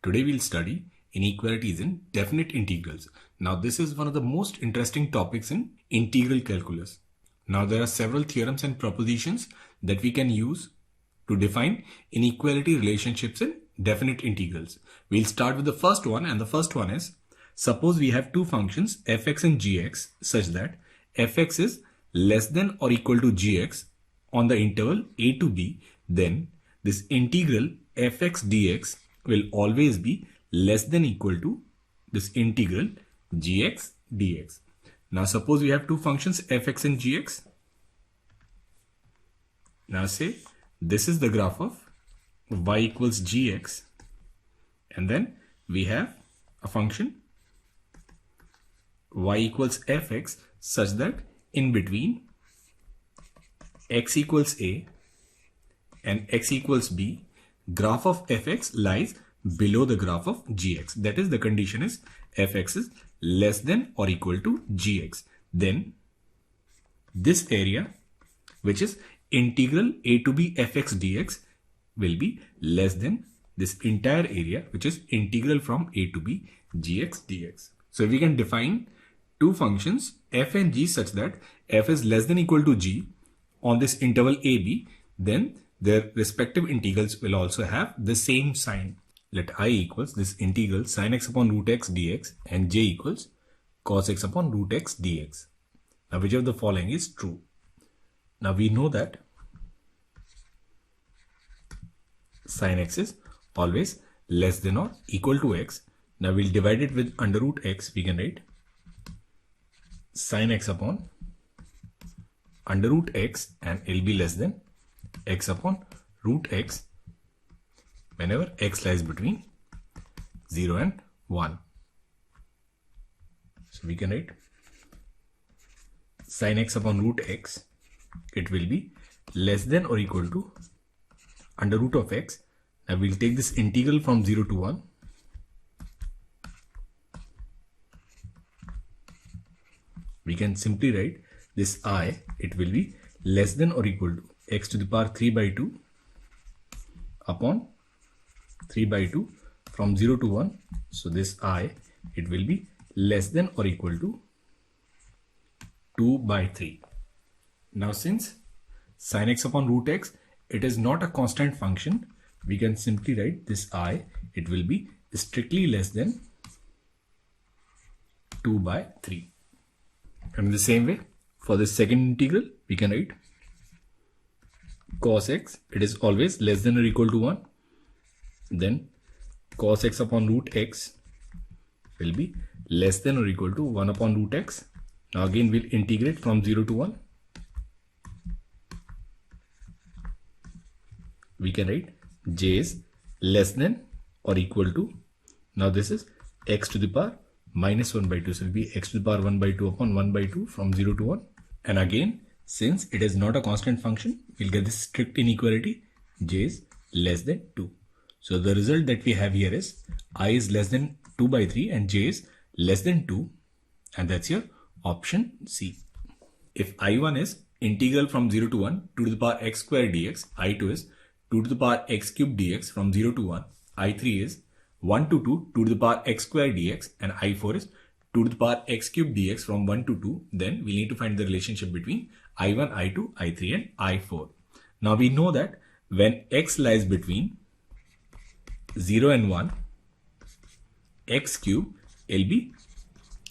Today we'll study inequalities in definite integrals. Now this is one of the most interesting topics in integral calculus. Now there are several theorems and propositions that we can use to define inequality relationships in definite integrals. We'll start with the first one, and the first one is, suppose we have two functions fx and gx such that fx is less than or equal to gx on the interval a to b, then this integral fx dx will always be less than equal to this integral gx dx. Now suppose we have two functions fx and gx. Now say this is the graph of y equals gx, and then we have a function y equals fx such that in between x equals a and x equals b, graph of fx lies below the graph of gx. That is, the condition is fx is less than or equal to gx. Then this area, which is integral a to b fx dx, will be less than this entire area, which is integral from a to b gx dx. So we can define two functions f and g such that f is less than or equal to g on this interval ab, then their respective integrals will also have the same sign. Let I equals this integral sin x upon root x dx and j equals cos x upon root x dx. Now which of the following is true? Now we know that sin x is always less than or equal to x. Now we'll divide it with under root x. We can write sin x upon under root x, and it will be less than x upon root x whenever x lies between 0 and 1. So we can write sin x upon root x, it will be less than or equal to under root of x. Now we'll take this integral from 0 to 1. We can simply write this I, it will be less than or equal to x to the power 3 by 2 upon 3 by 2 from 0 to 1. So this I, it will be less than or equal to 2 by 3. Now since sin x upon root x, it is not a constant function, we can simply write this I, it will be strictly less than 2 by 3. And in the same way, for this second integral, we can write cos x, it is always less than or equal to 1. Then cos x upon root x will be less than or equal to 1 upon root x. Now again we'll integrate from 0 to 1. We can write j is less than or equal to, now this is x to the power minus 1 by 2. So it will be x to the power 1 by 2 upon 1 by 2 from 0 to 1. And again, since it is not a constant function, we'll get this strict inequality, j is less than 2. So the result that we have here is I is less than 2 by 3 and j is less than 2, and that's your option C. If I1 is integral from 0 to 1 2 to the power x square dx, I2 is 2 to the power x cube dx from 0 to 1, I3 is 1 to 2 2 to the power x square dx, and I4 is 2 to the power x cube dx from 1 to 2, then we need to find the relationship between I1, I2, I3 and I4. Now we know that when x lies between 0 and 1, x cube will be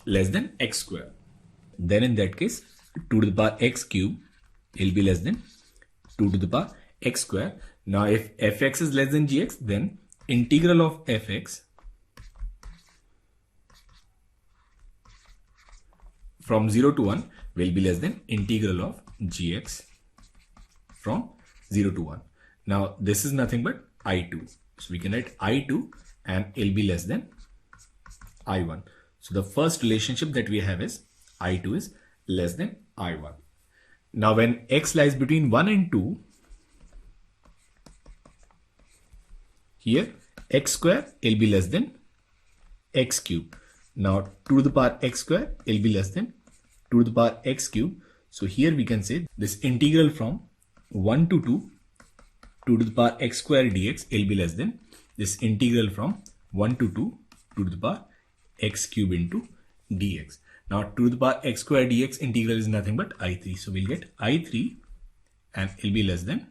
less than x square. Then in that case, 2 to the power x cube will be less than 2 to the power x square. Now if fx is less than gx, then integral of fx from 0 to 1 will be less than integral of gx from 0 to 1. Now this is nothing but I2. So we can write I2 and it will be less than I1. So the first relationship that we have is I2 is less than I1. Now when x lies between 1 and 2, here x square will be less than x cube. Now 2 to the power x square will be less than 2 to the power x cube. So here we can say this integral from 1 to 2 2 to the power x square dx will be less than this integral from 1 to 2 to the power x cube into dx. Now 2 to the power x square dx integral is nothing but I3. So we'll get I3 and it will be less than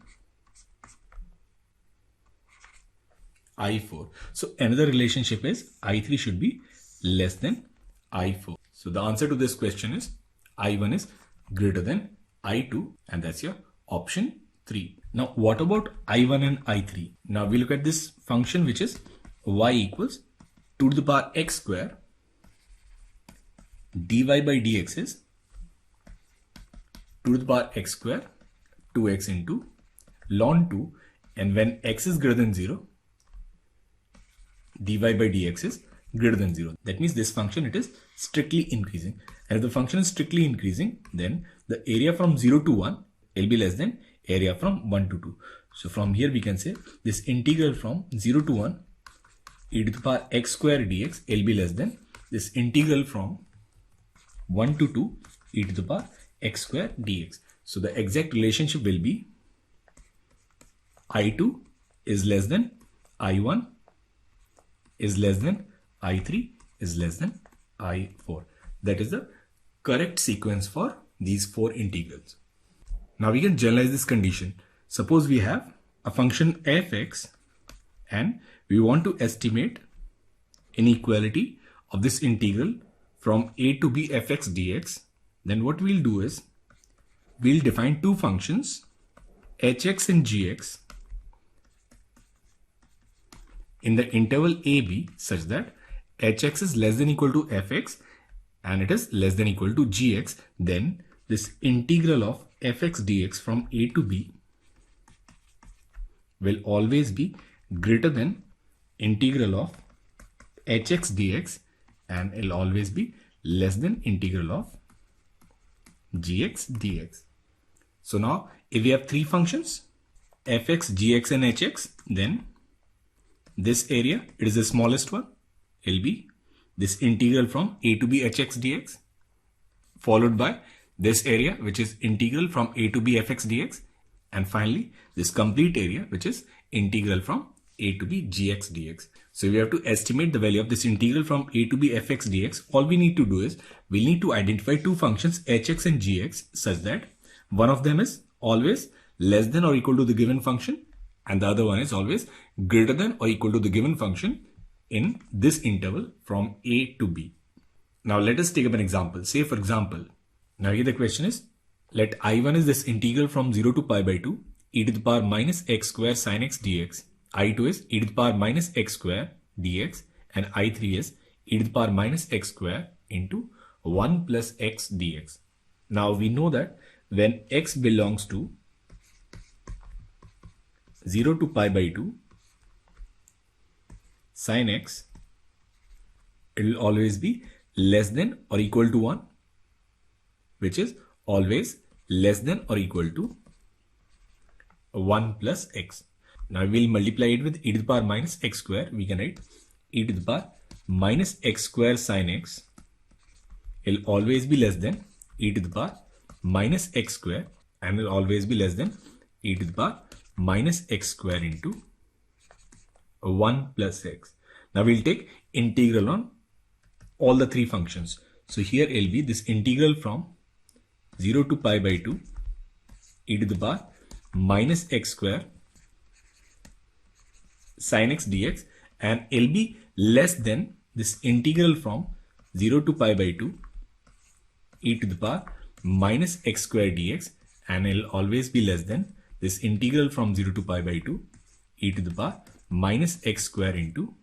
I4. So another relationship is I3 should be less than I4. So the answer to this question is I1 is greater than I2, and that's your option 3. Now what about I1 and I3? Now we look at this function which is y equals 2 to the power x square dy by dx is 2 to the power x square 2x into ln 2, and when x is greater than 0, dy by dx is greater than 0. That means this function, it is strictly increasing. And if the function is strictly increasing, then the area from 0 to 1 will be less than area from 1 to 2. So from here we can say this integral from 0 to 1 e to the power x square dx will be less than this integral from 1 to 2 e to the power x square dx. So the exact relationship will be I2 is less than I1 is less than I3 is less than I4. That is the correct sequence for these four integrals. Now we can generalize this condition. Suppose we have a function f(x) and we want to estimate inequality of this integral from a to b fx dx. Then what we'll do is we'll define two functions hx and gx in the interval ab such that hx is less than equal to fx and it is less than equal to gx. Then this integral of fx dx from a to b will always be greater than integral of hx dx, and it will always be less than integral of gx dx. So now if we have three functions fx, gx and hx, then this area, it is the smallest one, will be this integral from a to b hx dx, followed by this area which is integral from a to b fx dx, and finally this complete area which is integral from a to b gx dx. So we have to estimate the value of this integral from a to b fx dx. All we need to do is we need to identify two functions hx and gx such that one of them is always less than or equal to the given function and the other one is always greater than or equal to the given function in this interval from a to b. Now let us take up an example. Say for example, now here the question is, let I1 is this integral from 0 to pi by 2 e to the power minus x square sin x dx, I2 is e to the power minus x square dx, and I3 is e to the power minus x square into 1 plus x dx. Now we know that when x belongs to 0 to pi by 2, sin x, it will always be less than or equal to 1, which is always less than or equal to 1 plus x. Now we'll multiply it with e to the power minus x square. We can write e to the power minus x square sin x will always be less than e to the power minus x square, and will always be less than e to the power minus x square into 1 plus x. Now we'll take integral on all the three functions. So here it will be this integral from 0 to pi by 2 e to the power minus x square sin x dx, and it will be less than this integral from 0 to pi by 2 e to the power minus x square dx, and it will always be less than this integral from 0 to pi by 2 e to the power minus x square into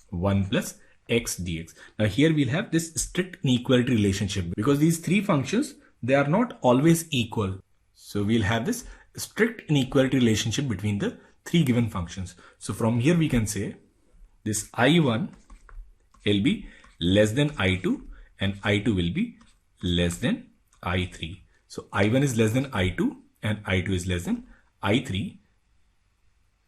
1 plus x dx. Now here we'll have this strict inequality relationship because these three functions, they are not always equal. So we'll have this strict inequality relationship between the three given functions. So from here we can say this I1 will be less than I2 and I2 will be less than I3. So I1 is less than I2 and I2 is less than I3.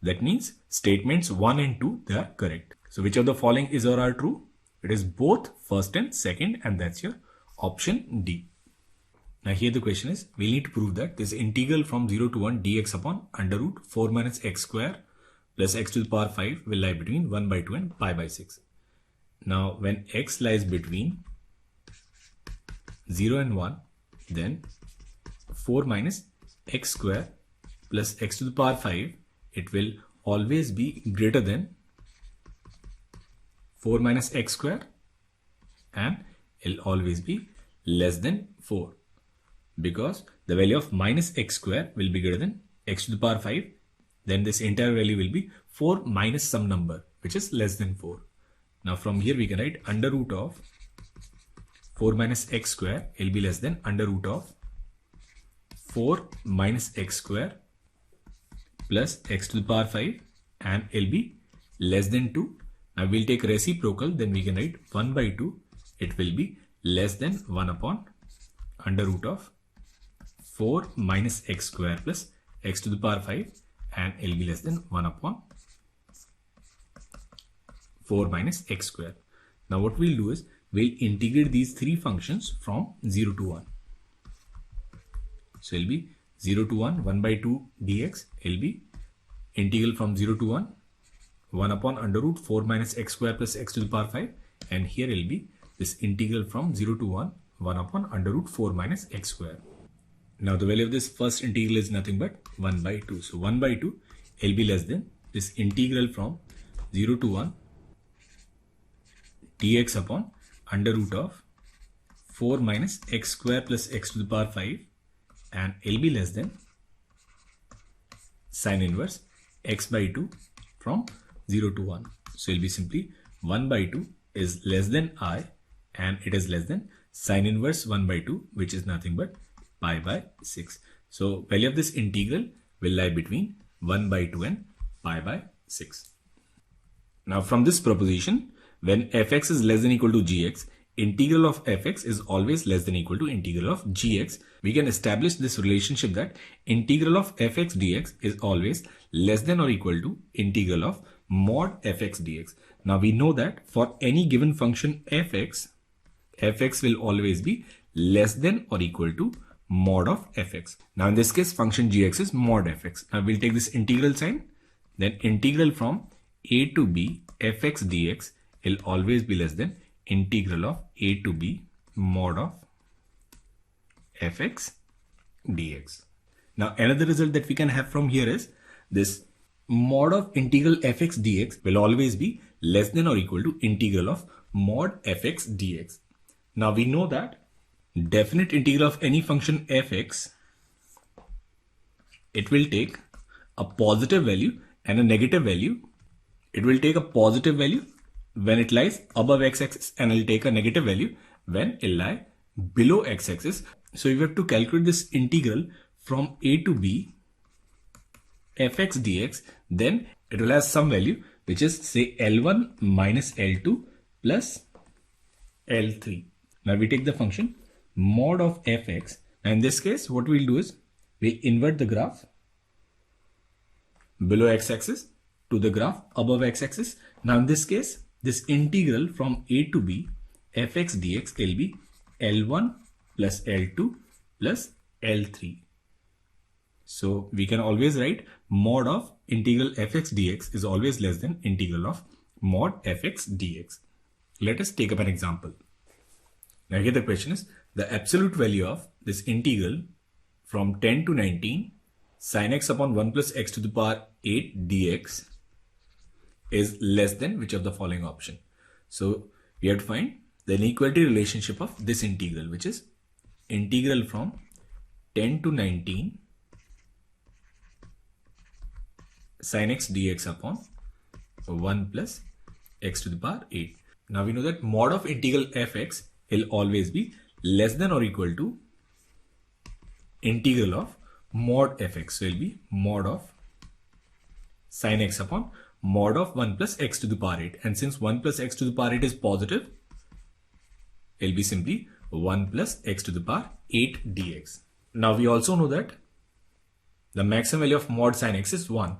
That means statements 1 and 2, they are correct. So which of the following is or are true? It is both first and second, and that's your option D. Now here the question is, we need to prove that this integral from 0 to 1 dx upon under root 4 minus x square plus x to the power 5 will lie between 1 by 2 and pi by 6. Now when x lies between 0 and 1, then 4 minus x square plus x to the power 5, it will always be greater than 4 minus x square, and it will always be less than 4, because the value of minus x square will be greater than x to the power 5. Then this entire value will be 4 minus some number which is less than 4. Now from here we can write under root of 4 minus x square will be less than under root of 4 minus x square plus x to the power 5, and it will be less than 2. Now we'll take reciprocal, then we can write 1 by 2. It will be less than 1 upon under root of 4 minus x square plus x to the power 5, and it will be less than 1 upon 4 minus x square. Now what we'll do is we'll integrate these three functions from 0 to 1. So it'll be 0 to 1, 1 by 2 dx. It'll be integral from 0 to 1, 1 upon under root 4 minus x square plus x to the power 5. And here it'll be this integral from 0 to 1, 1 upon under root 4 minus x square. Now the value of this first integral is nothing but 1 by 2. So 1 by 2 will be less than this integral from 0 to 1 dx upon under root of 4 minus x square plus x to the power 5, and will be less than sine inverse x by 2 from 0 to 1. So it will be simply 1 by 2 is less than I, and it is less than sine inverse 1 by 2, which is nothing but pi by 6. So value of this integral will lie between 1 by 2 and pi by 6. Now from this proposition, when fx is less than or equal to gx, integral of fx is always less than or equal to integral of gx. We can establish this relationship that integral of fx dx is always less than or equal to integral of mod fx dx. Now we know that for any given function fx, fx will always be less than or equal to mod of fx. Now in this case, function gx is mod fx. Now we'll take this integral sign, then integral from a to b fx dx will always be less than integral of a to b mod of fx dx. Now another result that we can have from here is this mod of integral fx dx will always be less than or equal to integral of mod fx dx. Now we know that definite integral of any function fx, it will take a positive value and a negative value. It will take a positive value when it lies above x-axis, and it will take a negative value when it lies below x-axis. So if you have to calculate this integral from a to b fx dx, then it will have some value which is say L1 minus L2 plus L3. Now we take the function mod of fx, and in this case what we'll do is we invert the graph below x-axis to the graph above x-axis. Now in this case, this integral from a to b fx dx will be L1 plus L2 plus L3. So we can always write mod of integral fx dx is always less than integral of mod fx dx. Let us take up an example. Now here the question is the absolute value of this integral from 10 to 19 sin x upon 1 plus x to the power 8 dx is less than which of the following option. So we have to find the inequality relationship of this integral, which is integral from 10 to 19 sin x dx upon 1 plus x to the power 8. Now we know that mod of integral fx will always be less than or equal to integral of mod fx. So it will be mod of sin x upon mod of 1 plus x to the power 8. And since 1 plus x to the power 8 is positive, it will be simply 1 plus x to the power 8 dx. Now we also know that the maximum value of mod sin x is 1.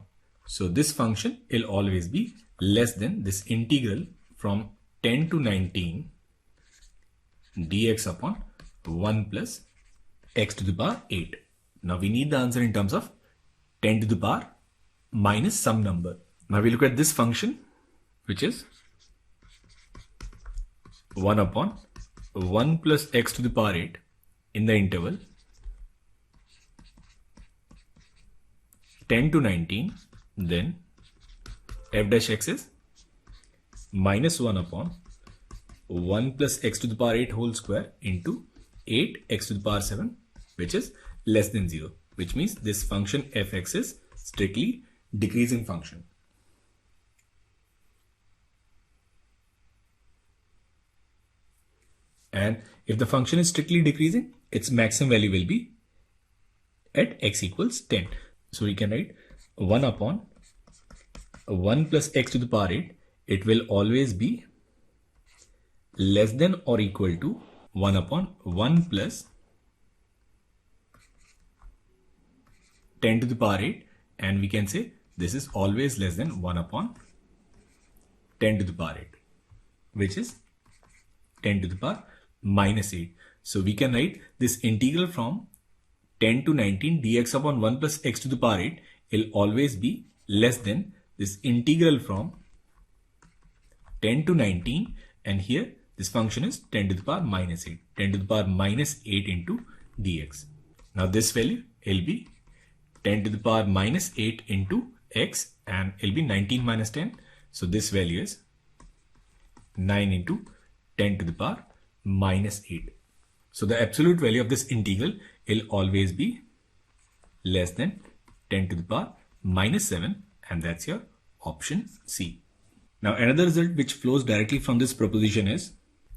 So this function will always be less than this integral from 10 to 19 dx upon 1 plus x to the power 8. Now we need the answer in terms of 10 to the power minus some number. Now we look at this function, which is 1 upon 1 plus x to the power 8 in the interval 10 to 19, then f dash x is minus 1 upon 1 plus x to the power 8 whole square into 8x to the power 7, which is less than 0, which means this function fx is strictly decreasing function. And if the function is strictly decreasing, its maximum value will be at x equals 10. So we can write 1 upon 1 plus x to the power 8. It will always be less than or equal to 1 upon 1 plus 10 to the power 8. And we can say this is always less than 1 upon 10 to the power 8, which is 10 to the power minus 8. So we can write this integral from 10 to 19 dx upon 1 plus x to the power 8 will always be less than this integral from 10 to 19, and here this function is 10 to the power minus 8, 10 to the power minus 8 into dx. Now this value will be 10 to the power minus 8 into x, and it will be 19 minus 10. So this value is 9 into 10 to the power minus 8. So the absolute value of this integral will always be less than 10 to the power minus 7, and that's your option C. Now another result which flows directly from this proposition is,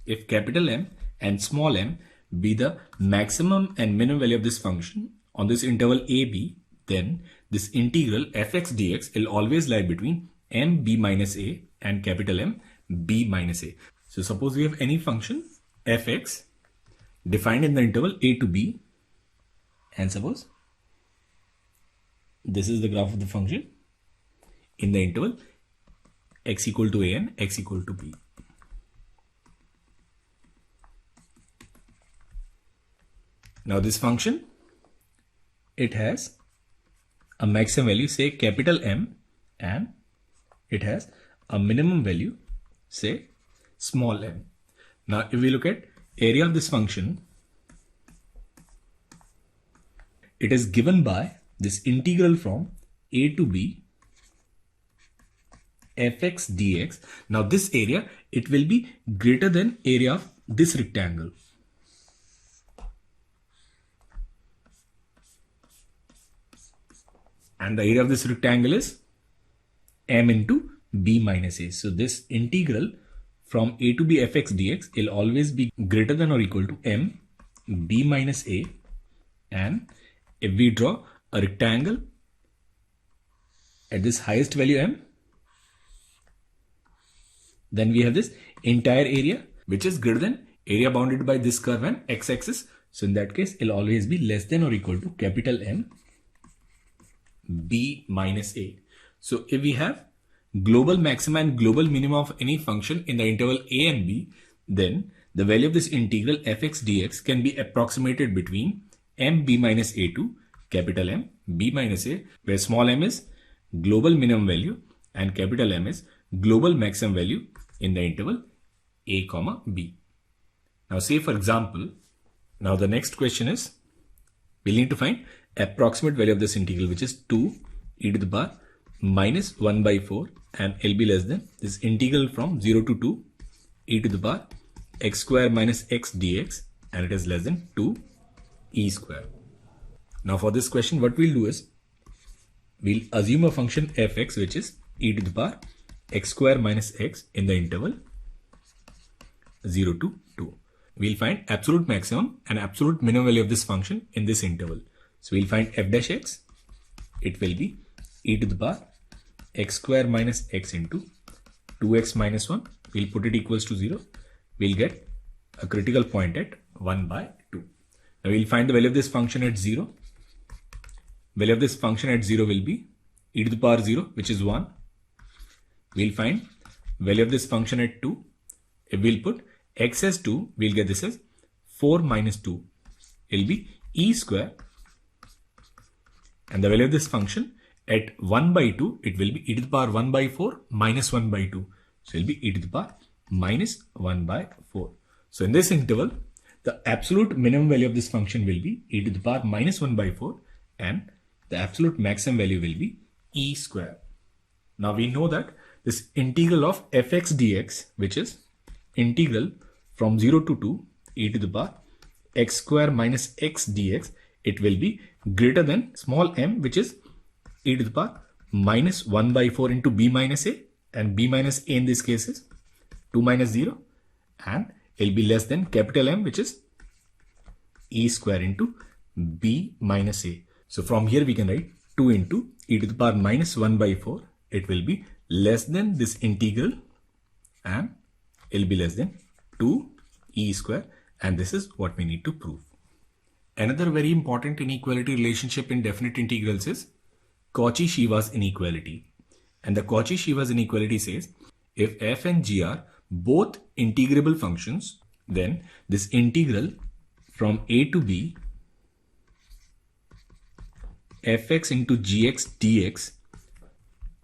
if capital M and small m be the maximum and minimum value of this function on this interval AB, then this integral fx dx will always lie between m b minus a and capital M b minus a. So suppose we have any function fx defined in the interval a to b, and suppose this is the graph of the function in the interval x equal to a and x equal to b. Now this function, it has a maximum value, say capital M, and it has a minimum value, say small m. Now if we look at area of this function, it is given by this integral from a to b fx dx. Now this area, it will be greater than area of this rectangle. And the area of this rectangle is m into b minus a. So this integral from a to b fx dx will always be greater than or equal to m b minus a. And if we draw a rectangle at this highest value m, then we have this entire area which is greater than area bounded by this curve and x-axis. So in that case, it will always be less than or equal to capital M b minus a. So if we have global maxima and global minima of any function in the interval a and b, then the value of this integral fx dx can be approximated between m b minus a to capital M b minus a, where small m is global minimum value and capital M is global maximum value in the interval a comma b. Now say for example, now the next question is, we need to find approximate value of this integral, which is 2 e to the power minus 1 by 4, and L be less than this integral from 0 to 2 e to the power x square minus x dx, and it is less than 2 e square. Now for this question, what we'll do is, we'll assume a function fx which is e to the power x square minus x in the interval 0 to 2. We'll find absolute maximum and absolute minimum value of this function in this interval. So we'll find f dash x, it will be e to the power x square minus x into 2x minus 1. We'll put it equals to 0. We'll get a critical point at 1 by 2. Now we'll find the value of this function at 0. Value of this function at 0 will be e to the power 0, which is 1. We'll find value of this function at 2. If we'll put x as 2, we'll get this as 4 minus 2. It will be e square. And the value of this function At 1 by 2, it will be e to the power 1 by 4 minus 1 by 2. So it will be e to the power minus 1 by 4. So in this interval, the absolute minimum value of this function will be e to the power minus 1 by 4 and the absolute maximum value will be e square. Now we know that this integral of fx dx, which is integral from 0 to 2 e to the power x square minus x dx, it will be greater than small m, which is e to the power minus 1 by 4 into b minus a, and b minus a in this case is 2 minus 0, and it will be less than capital M, which is e square into b minus a. So from here we can write 2 into e to the power minus 1 by 4. It will be less than this integral and it will be less than 2 e square, and this is what we need to prove. Another very important inequality relationship in definite integrals is Cauchy-Schwarz inequality. And the Cauchy-Schwarz inequality says if f and g are both integrable functions, then this integral from a to b fx into gx dx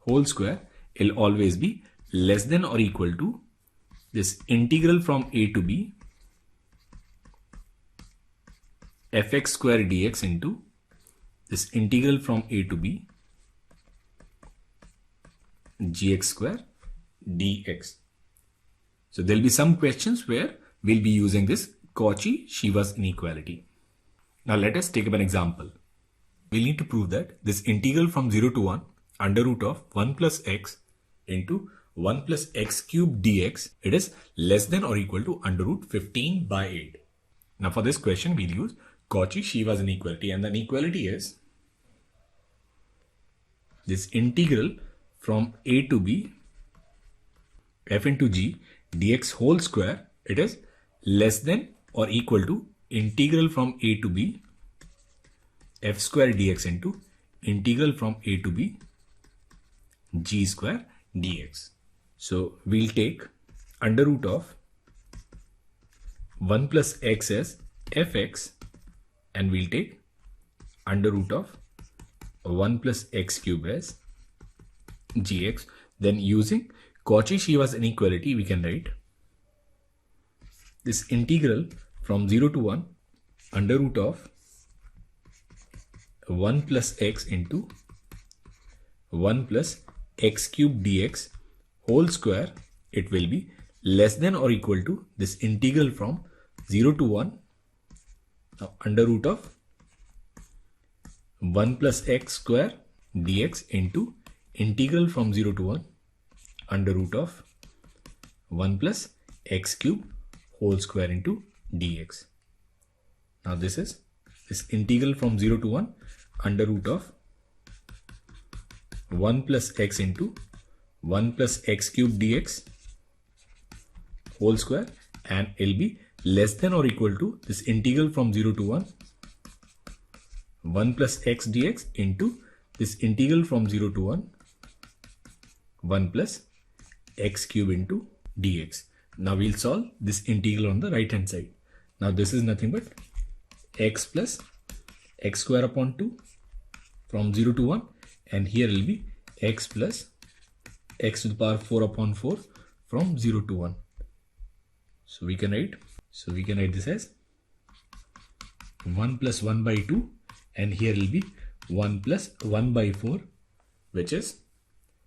whole square will always be less than or equal to this integral from a to b fx square dx into this integral from a to b gx square dx. So there will be some questions where we'll be using this Cauchy-Schwarz inequality. Now let us take up an example. We'll need to prove that this integral from 0 to 1 under root of 1 plus x into 1 plus x cubed dx, it is less than or equal to under root 15 by 8. Now for this question we'll use Cauchy-Schwarz inequality, and the inequality is this integral from a to b f into g dx whole square, it is less than or equal to integral from a to b f square dx into integral from a to b g square dx. So we'll take under root of 1 plus x as fx, and we'll take under root of 1 plus x cube as gx. Then using Cauchy-Schwarz inequality, we can write this integral from 0 to 1 under root of 1 plus x into 1 plus x cube dx whole square, it will be less than or equal to this integral from 0 to 1 under root of 1 plus x square dx into integral from 0 to 1 under root of 1 plus x cube whole square into dx. Now this is this integral from 0 to 1 under root of 1 plus x into 1 plus x cube dx whole square, and it will be less than or equal to this integral from 0 to 1 plus x dx into this integral from 0 to 1 plus x cube into dx. Now we'll solve this integral on the right hand side. Now this is nothing but x plus x square upon 2 from 0 to 1, and here will be x plus x to the power 4 upon 4 from 0 to 1. So we can write this as 1 plus 1 by 2, and here will be 1 plus 1 by 4, which is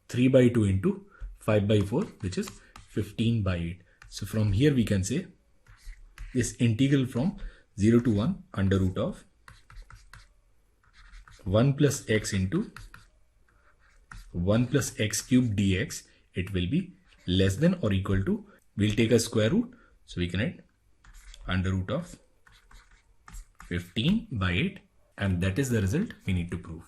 3 by 2 into 5 by 4, which is 15 by 8. So from here we can say this integral from 0 to 1 under root of 1 plus x into 1 plus x cube dx, it will be less than or equal to, we'll take a square root, so we can write under root of 15 by 8, and that is the result we need to prove.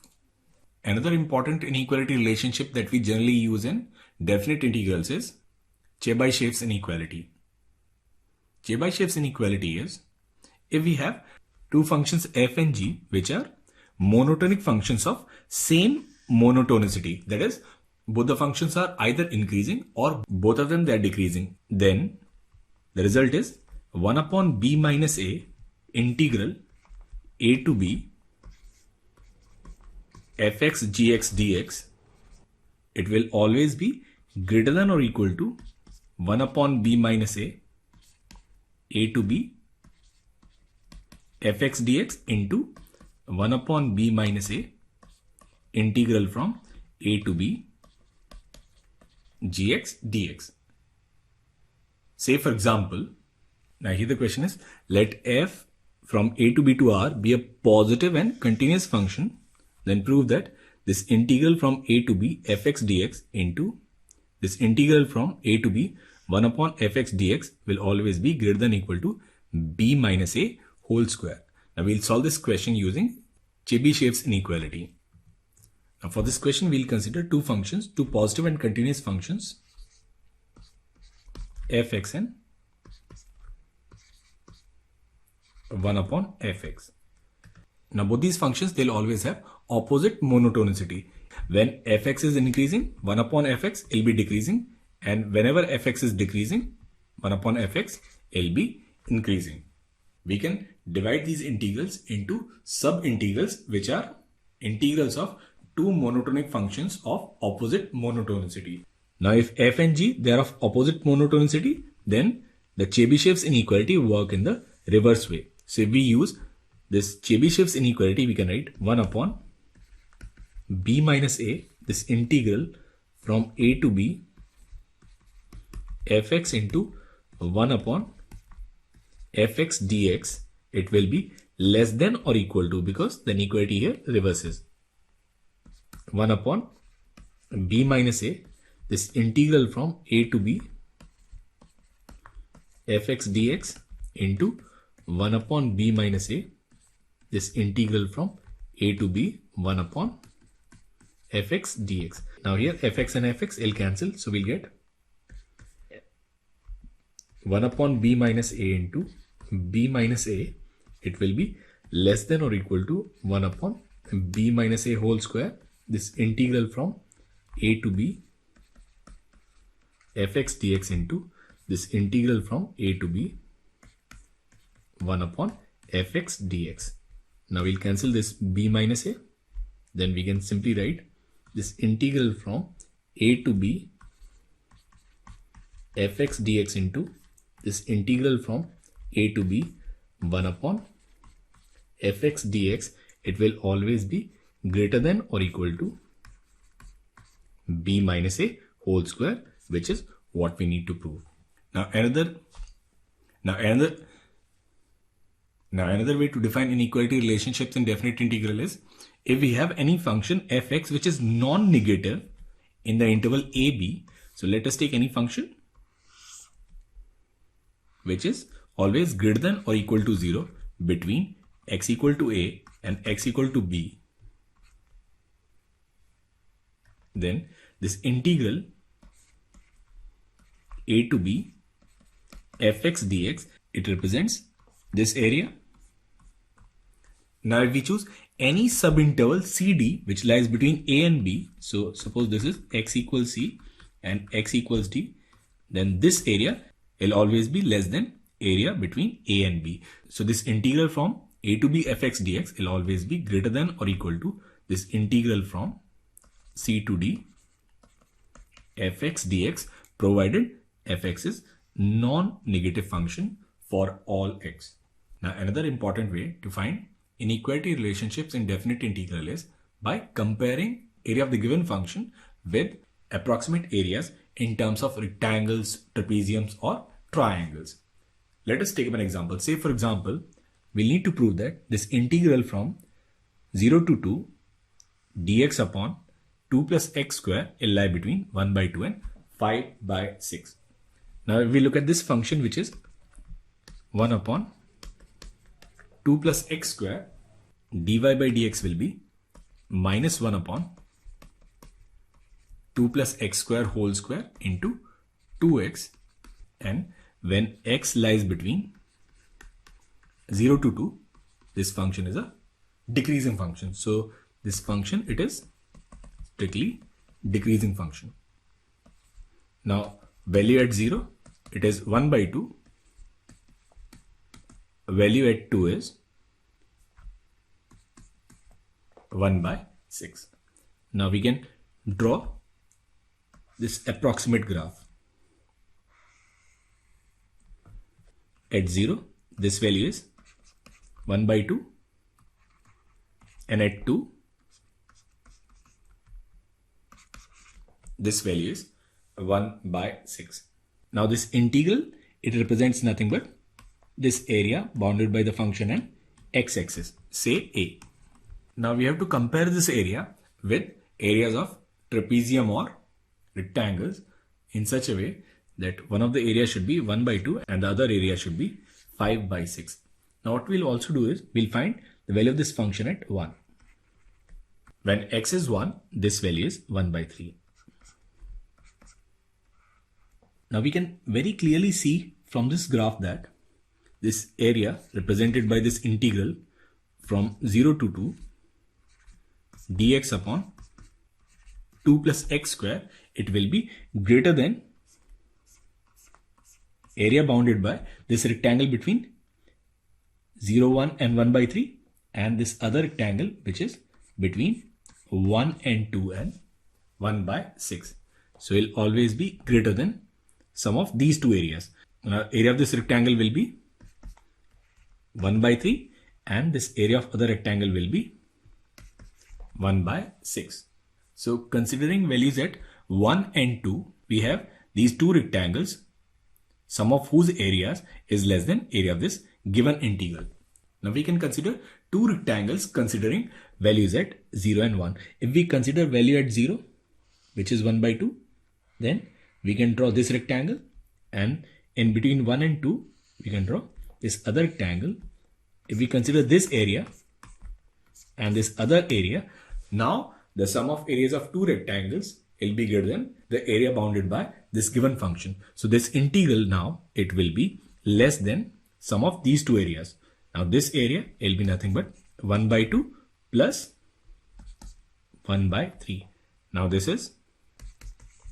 Another important inequality relationship that we generally use in definite integrals is Chebyshev's inequality. Chebyshev's inequality is if we have two functions f and g which are monotonic functions of same monotonicity, that is both the functions are either increasing or both of them they are decreasing, then the result is 1 upon b minus a integral a to b fx gx dx, it will always be greater than or equal to 1 upon b minus a to b fx dx into 1 upon b minus a integral from a to b gx dx. Say for example, now here the question is, let f from a to b to r be a positive and continuous function, then prove that this integral from a to b fx dx into this integral from a to b 1 upon fx dx will always be greater than or equal to b minus a whole square. Now we'll solve this question using Chebyshev's inequality. Now for this question we'll consider two functions, two positive and continuous functions, fx and 1 upon fx. Now both these functions, they'll always have opposite monotonicity. When fx is increasing, 1 upon fx will be decreasing, and whenever fx is decreasing, 1 upon fx will be increasing. We can divide these integrals into sub-integrals, which are integrals of two monotonic functions of opposite monotonicity. Now if f and g, they are of opposite monotonicity, then the Chebyshev's inequality will work in the reverse way. So if we use this Chebyshev's inequality, we can write 1 upon b minus a, this integral from a to b fx into 1 upon fx dx. It will be less than or equal to, because the inequality here reverses, 1 upon b minus a, this integral from a to b fx dx into 1 upon b minus a, this integral from a to b 1 upon fx dx. Now here fx and fx will cancel, so we'll get 1 upon b minus a into b minus a. It will be less than or equal to 1 upon b minus a whole square, this integral from a to b fx dx into this integral from a to b 1 upon fx dx. Now we'll cancel this b minus a, then we can simply write this integral from a to b fx dx into this integral from a to b 1 upon fx dx. It will always be greater than or equal to b minus a whole square, which is what we need to prove. Now another way to define inequality relationships in definite integral is, if we have any function fx which is non-negative in the interval ab. So let us take any function which is always greater than or equal to 0 between x equal to a and x equal to b. Then this integral a to b fx dx, it represents this area. Now if we choose any subinterval CD which lies between a and b, so suppose this is x equals c and x equals d, then this area will always be less than area between a and b. So this integral from a to b fx dx will always be greater than or equal to this integral from c to d fx dx, provided fx is non-negative function for all x. Now another important way to find inequality relationships in definite integral is by comparing area of the given function with approximate areas in terms of rectangles, trapeziums or triangles. Let us take up an example. Say for example, we'll need to prove that this integral from 0 to 2 dx upon 2 plus x square will lie between 1 by 2 and 5 by 6. Now if we look at this function which is 1 upon 2 plus x square, dy by dx will be minus 1 upon 2 plus x square whole square into 2x, and when x lies between 0 to 2, this function is a decreasing function. So this function, it is strictly decreasing function. Now value at 0, it is 1 by 2. Value at 2 is 1 by 6. Now we can draw this approximate graph. At 0, this value is 1 by 2, and at 2, this value is 1 by 6. Now this integral, it represents nothing but this area bounded by the function and x-axis, say A. Now we have to compare this area with areas of trapezium or rectangles in such a way that one of the areas should be 1 by 2 and the other area should be 5 by 6. Now what we'll also do is we'll find the value of this function at 1. When x is 1, this value is 1 by 3. Now we can very clearly see from this graph that this area represented by this integral from 0 to 2 dx upon 2 plus x square, it will be greater than area bounded by this rectangle between 0, 1 and 1 by 3 and this other rectangle which is between 1 and 2 and 1 by 6. So it will always be greater than sum of these two areas. Area of this rectangle will be 1 by 3 and this area of other rectangle will be 1 by 6. So considering values at 1 and 2, we have these two rectangles, sum of whose areas is less than area of this given integral. Now we can consider two rectangles considering values at 0 and 1. If we consider value at 0, which is 1 by 2, then we can draw this rectangle, and in between 1 and 2, we can draw this other rectangle. If we consider this area and this other area, now the sum of areas of two rectangles will be greater than the area bounded by this given function. So this integral now, it will be less than sum of these two areas. Now this area will be nothing but 1 by 2 plus 1 by 3. Now this is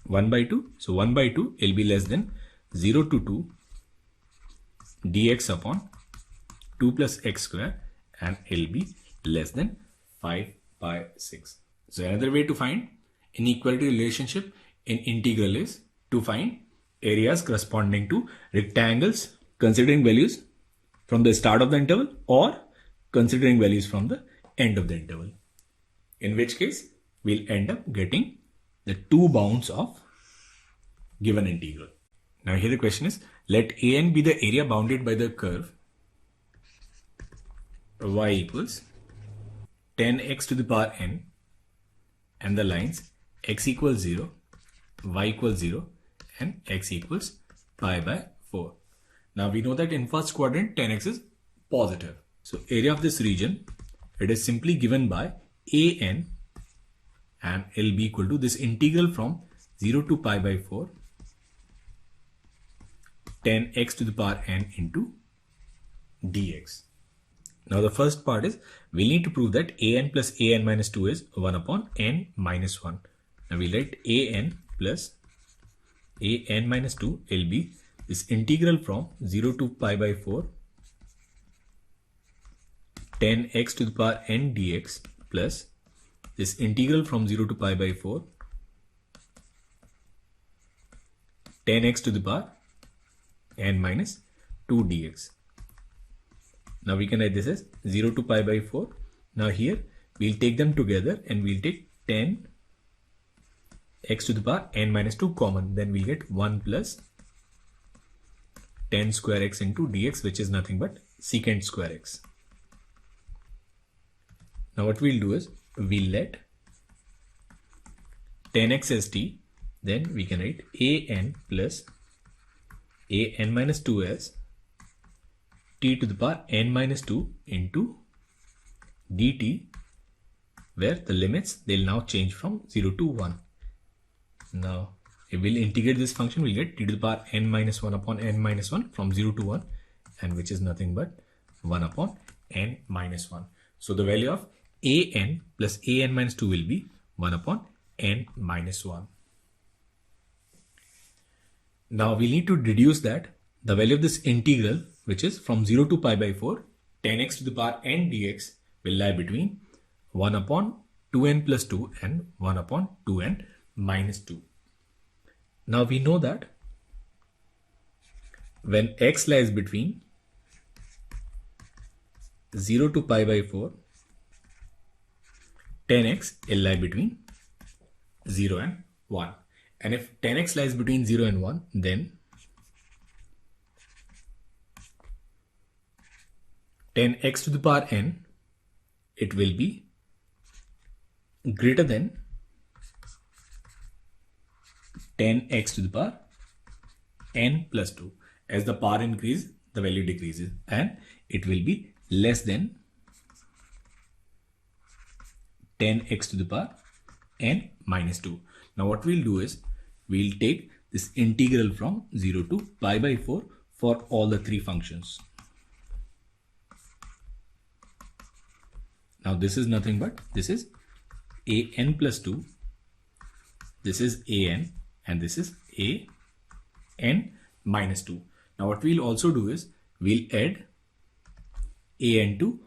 1 by 2. So 1 by 2 will be less than 0 to 2 dx upon 2 plus x square, and it will be less than 5 by 6. So another way to find inequality relationship in integral is to find areas corresponding to rectangles considering values from the start of the interval or considering values from the end of the interval. In which case, we'll end up getting the two bounds of given integral. Now here the question is, let AN be the area bounded by the curve y equals 10x to the power n and the lines x equals 0, y equals 0 and x equals pi by 4. Now we know that in first quadrant 10x is positive. So area of this region, it is simply given by AN, and it will be equal to this integral from 0 to pi by 4 10x to the power n into dx. Now the first part is we need to prove that an plus an minus 2 is 1 upon n minus 1. Now we let an plus an minus 2 will be this integral from 0 to pi by 4 10x to the power n dx plus this integral from 0 to pi by 4 10x to the power n minus 2 dx. Now we can write this as 0 to pi by 4. Now here we'll take them together and we'll take 10 x to the power n minus 2 common. Then we'll get 1 plus 10 square x into dx, which is nothing but secant square x. Now what we'll do is we'll let 10x as t, then we can write an plus an minus 2 as t to the power n minus 2 into dt, where the limits, they'll now change from 0 to 1. Now if we'll integrate this function, we'll get t to the power n minus 1 upon n minus 1 from 0 to 1, and which is nothing but 1 upon n minus 1. So the value of an plus an minus 2 will be 1 upon n minus 1. Now we need to deduce that the value of this integral, which is from 0 to pi by 4 10x to the power n dx, will lie between 1 upon 2n plus 2 and 1 upon 2n minus 2. Now we know that when x lies between 0 to pi by 4, 10x will lie between 0 and 1. And if 10x lies between 0 and 1, then 10x to the power n, it will be greater than 10x to the power n plus 2. As the power increases, the value decreases, and it will be less than 10x to the power n minus 2. Now what we'll do is we'll take this integral from 0 to pi by 4 for all the three functions. Now this is nothing but this is an plus 2, this is an, and this is an minus 2. Now what we'll also do is we'll add an to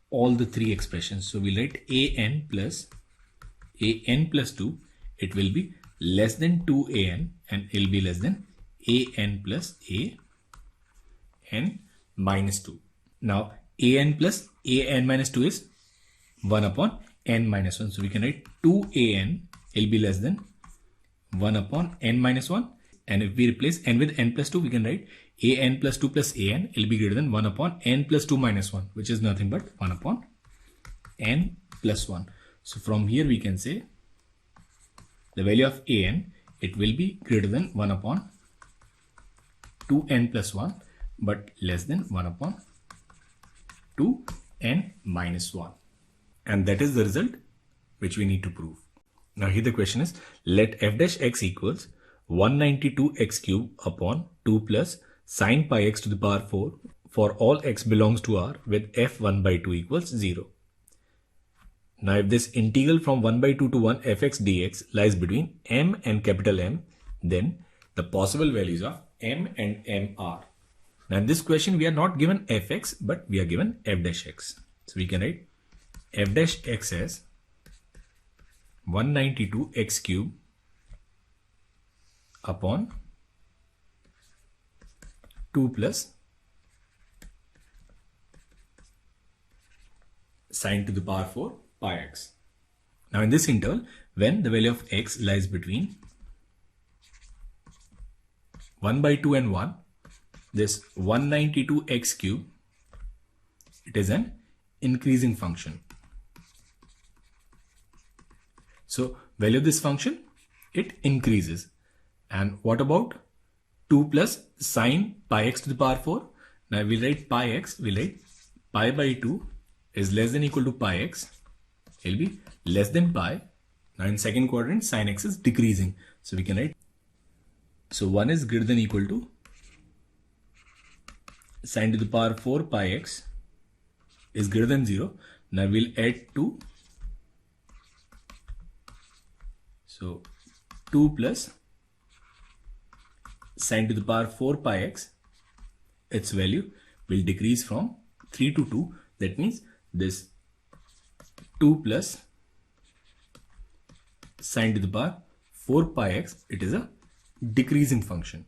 all the three expressions. So we'll write an plus 2, it will be less than 2an, and it will be less than an plus an minus 2. Now an plus an minus 2 is 1 upon n minus 1. So we can write 2an will be less than 1 upon n minus 1. And if we replace n with n plus 2, we can write an plus 2 plus an will be greater than 1 upon n plus 2 minus 1, which is nothing but 1 upon n plus 1. So from here we can say the value of an, it will be greater than 1 upon 2n plus 1, but less than 1 upon 2n minus 1. And that is the result which we need to prove. Now here the question is, let f dash x equals 192x cube upon 2 plus sine pi x to the power 4 for all x belongs to R with f1 by 2 equals 0. Now if this integral from 1 by 2 to 1 fx dx lies between m and capital M, then the possible values of m and m are. Now in this question we are not given fx, but we are given f dash x. So we can write f dash x as 192x cube upon 2 plus sine to the power 4 pi x. Now in this interval, when the value of x lies between 1 by 2 and 1, this 192x cube, it is an increasing function. So value of this function, it increases. And what about 2 plus sine pi x to the power 4? Now we'll write pi x, we'll write pi by 2 is less than equal to pi x. It will be less than pi. Now in second quadrant, sine x is decreasing. So we can write, so 1 is greater than equal to sine to the power 4 pi x is greater than 0. Now we'll add 2. So 2 plus sine to the power 4 pi x, its value will decrease from 3 to 2. That means this 2 plus sine to the power 4 pi x, it is a decreasing function.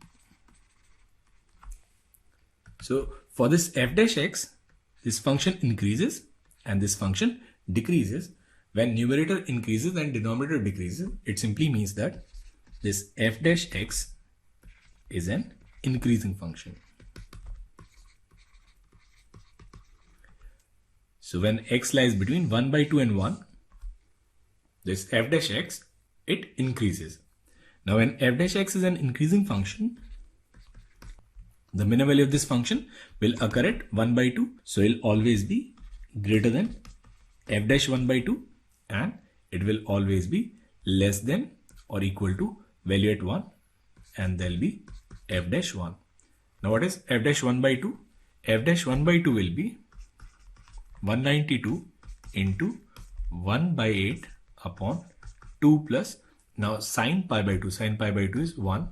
So for this f dash x, this function increases and this function decreases. When numerator increases and denominator decreases, it simply means that this f dash x is an increasing function. So when x lies between 1 by 2 and 1, this f dash x, it increases. Now when f dash x is an increasing function, the minimum value of this function will occur at 1 by 2. So it will always be greater than f dash 1 by 2, and it will always be less than or equal to value at 1, and there will be f dash 1. Now what is f dash 1 by 2? F dash 1 by 2 will be 192 into 1 by 8 upon 2 plus, now sine pi by 2, sine pi by 2 is 1,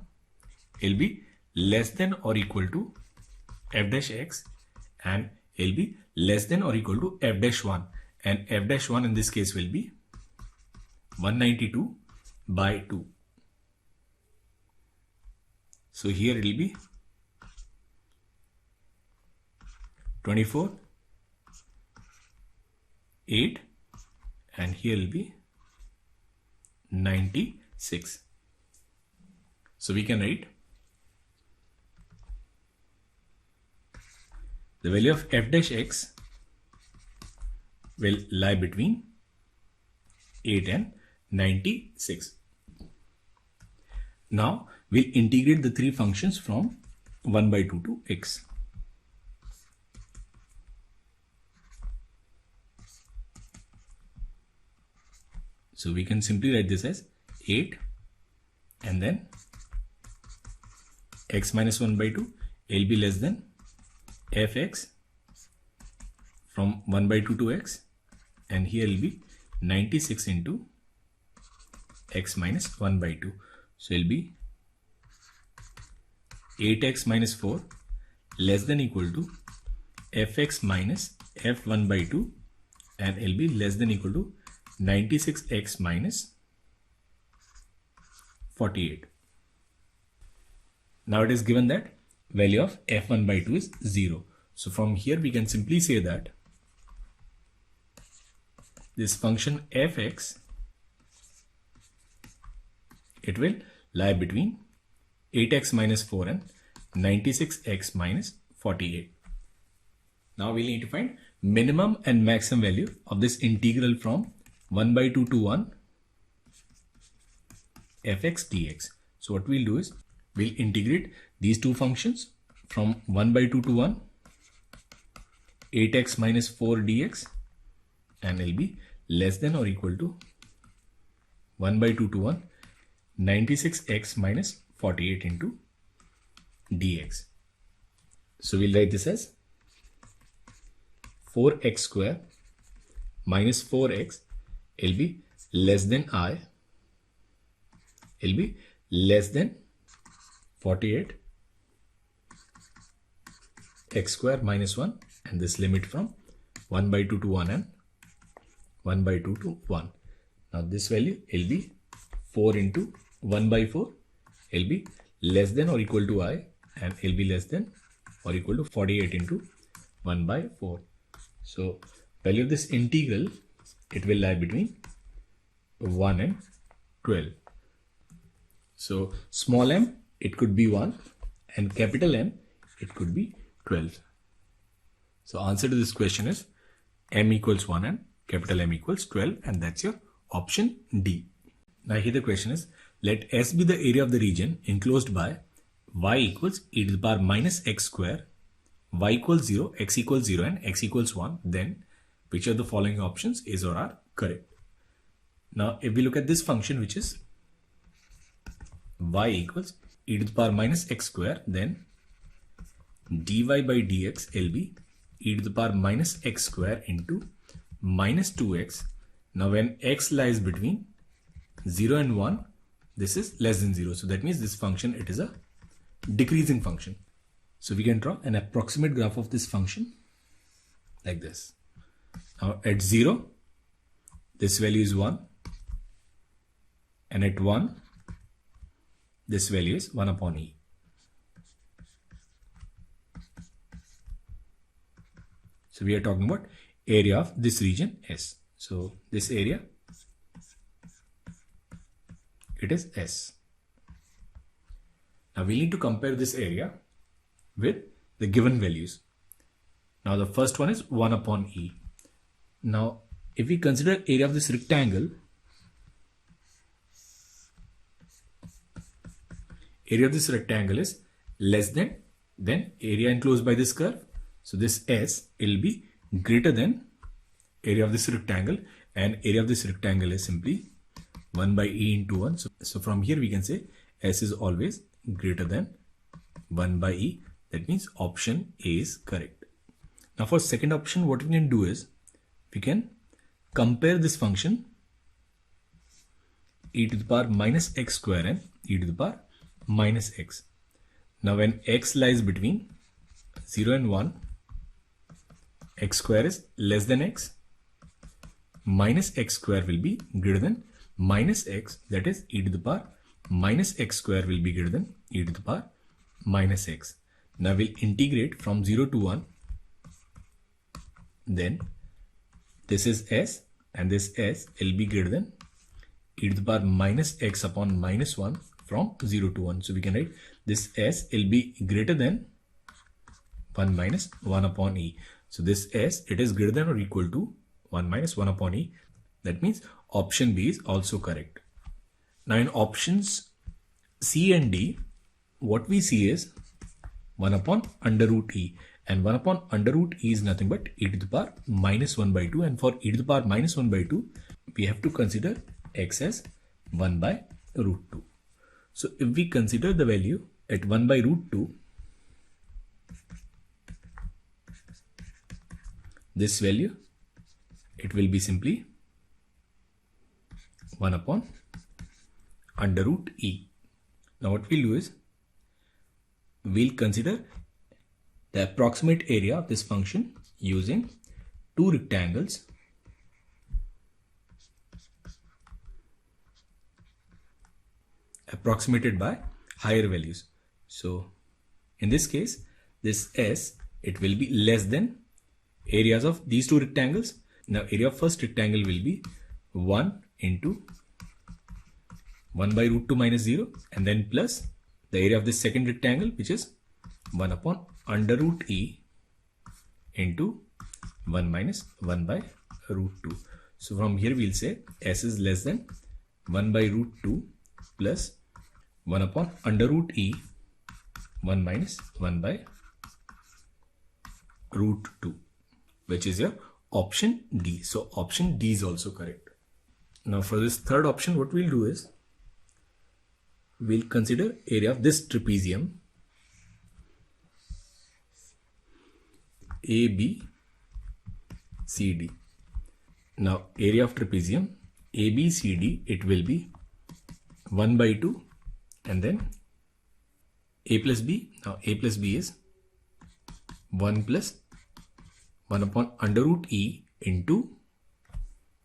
it will be less than or equal to f dash x, and it will be less than or equal to f dash 1, and f dash 1 in this case will be 192 by 2. So here it will be 24, 8, and here will be 96. So we can write the value of f dash x will lie between 8 and 96. Now we'll integrate the three functions from 1 by 2 to x. So we can simply write this as 8 and then x minus 1 by 2 will be less than fx from 1 by 2 to x, and here will be 96 into x minus 1 by 2. So it will be 8x minus 4 less than equal to fx minus f1 by 2, and it will be less than equal to 96x minus 48. Now it is given that value of f1 by 2 is 0. So from here we can simply say that this function fx, it will lie between 8x minus 4 and 96x minus 48. Now we need to find minimum and maximum value of this integral from 1 by 2 to 1 fx dx. So what we'll do is we'll integrate these two functions from 1 by 2 to 1 8x minus 4 dx, and will be less than or equal to 1 by 2 to 1 96x minus 48 into dx. So we'll write this as 4x square minus 4x will be less than I, will be less than 48 x square minus 1, and this limit from 1 by 2 to 1 and 1 by 2 to 1. Now this value will be 4 into 1 by 4 will be less than or equal to I, and will be less than or equal to 48 into 1 by 4. So value of this integral, it will lie between 1 and 12. So small m, it could be 1, and capital M, it could be 12. So answer to this question is m equals 1 and capital M equals 12, and that's your option D. Now here the question is, let S be the area of the region enclosed by y equals e to the power minus x square, y equals 0, x equals 0, and x equals 1. Then which of the following options is or are correct? Now if we look at this function, which is y equals e to the power minus x square, then dy by dx will be e to the power minus x square into minus 2x. Now when x lies between 0 and 1, this is less than 0. So that means this function, it is a decreasing function. So we can draw an approximate graph of this function like this. Now at 0, this value is 1, and at 1, this value is 1 upon e. So we are talking about area of this region S. So this area, it is S. Now we need to compare this area with the given values. Now the first one is 1 upon e. Now if we consider area of this rectangle, area of this rectangle is less than area enclosed by this curve. So this S will be greater than area of this rectangle, and area of this rectangle is simply 1 by e into 1. So from here we can say S is always greater than 1 by e. That means option A is correct. Now for second option, what we can do is we can compare this function e to the power minus x square and e to the power minus x. Now when x lies between 0 and 1, x square is less than x, minus x square will be greater than minus x, that is e to the power minus x square will be greater than e to the power minus x. Now we'll integrate from 0 to 1. Then this is s and this s will be greater than e to the power minus x upon minus 1 from 0 to 1. So we can write this s will be greater than 1 minus 1 upon e. So this s, it is greater than or equal to 1 minus 1 upon e. That means option B is also correct. Now in options C and D, what we see is 1 upon under root e, and 1 upon under root e is nothing but e to the power minus 1 by 2, and for e to the power minus 1 by 2, we have to consider x as 1 by root 2. So if we consider the value at 1 by root 2, this value, it will be simply 1 upon under root e. Now what we'll do is, we'll consider the approximate area of this function using two rectangles approximated by higher values. So in this case, this s, it will be less than areas of these two rectangles. Now area of first rectangle will be 1 into 1 by root 2 minus 0, and then plus the area of this second rectangle, which is 1 upon under root e into 1 minus 1 by root 2. So from here we'll say s is less than 1 by root 2 plus 1 upon under root e 1 minus 1 by root 2, which is your option D. So option D is also correct. Now for this third option, what we'll do is, we'll consider area of this trapezium ABCD. Now area of trapezium ABCD, it will be 1 by 2 and then a plus b. Now a plus b is 1 plus 1 upon under root e into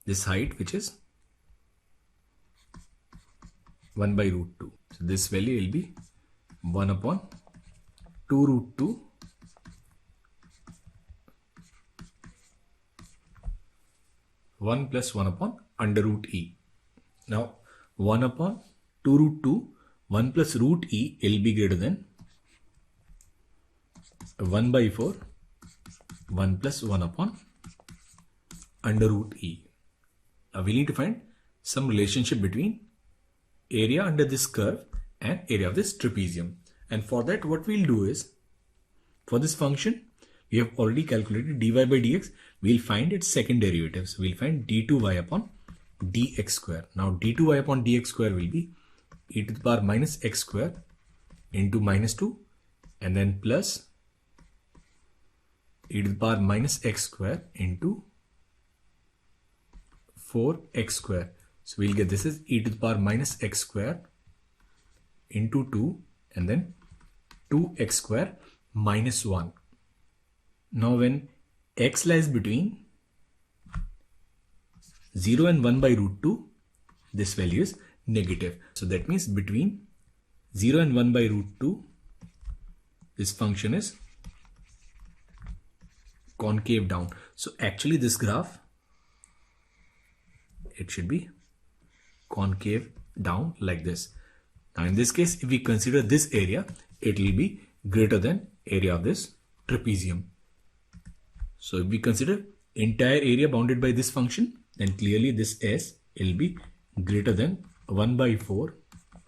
this height, which is 1 by root 2. So this value will be 1 upon 2 root 2 1 plus 1 upon under root e. Now 1 upon 2 root 2 1 plus root e will be greater than 1 by 4 1 plus 1 upon under root e. Now we need to find some relationship between area under this curve and area of this trapezium. And for that, what we'll do is, for this function, we have already calculated dy by dx. We'll find its second derivative. So we'll find d2y upon dx square. Now d2y upon dx square will be e to the power minus x square into minus 2 and then plus e to the power minus x square into 4x square. So we'll get this is e to the power minus x square into 2 and then 2x square minus 1. Now when x lies between 0 and 1 by root 2, this value is negative. So that means between 0 and 1 by root 2, this function is concave down. So actually this graph, it should be concave down like this. Now in this case, if we consider this area, it will be greater than area of this trapezium. So if we consider entire area bounded by this function, then clearly this s will be greater than 1 by 4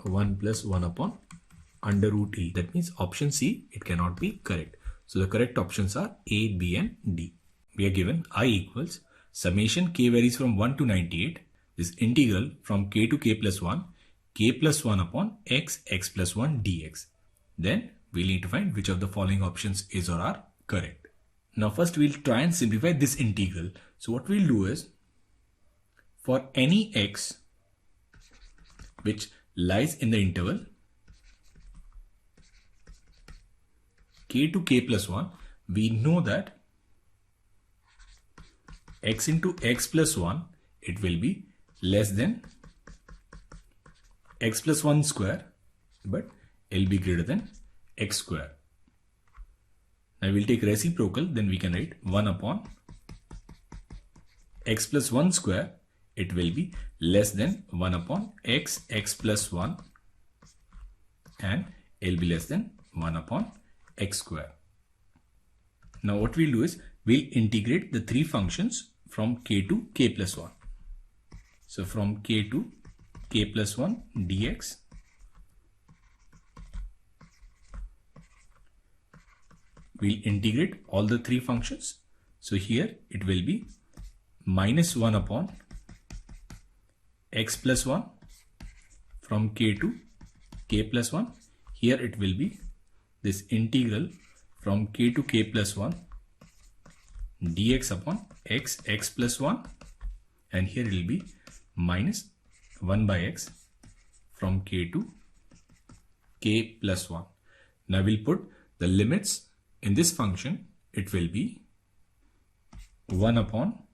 1 plus 1 upon under root e. That means option C, it cannot be correct. So the correct options are A, B and D. We are given I equals summation k varies from 1 to 98. This integral from k to k plus 1 upon x plus 1 dx. Then we need to find which of the following options is or are correct. Now first we'll try and simplify this integral. So what we'll do is, for any x which lies in the interval k to k plus 1, we know that x into x plus 1, it will be less than x plus 1 square, but L be greater than x square. Now we'll take reciprocal, then we can write 1 upon x plus 1 square. It will be less than 1 upon x plus 1, and L be less than 1 upon x square. Now what we'll do is we'll integrate the three functions from k to k plus 1. So from k to k plus 1 dx we'll integrate all the three functions. So here it will be minus 1 upon x plus 1 from k to k plus 1. Here it will be this integral from k to k plus 1 dx upon x plus 1, and here it will be minus 1 by x from k to k plus 1. Now we'll put the limits in this function. It will be 1 upon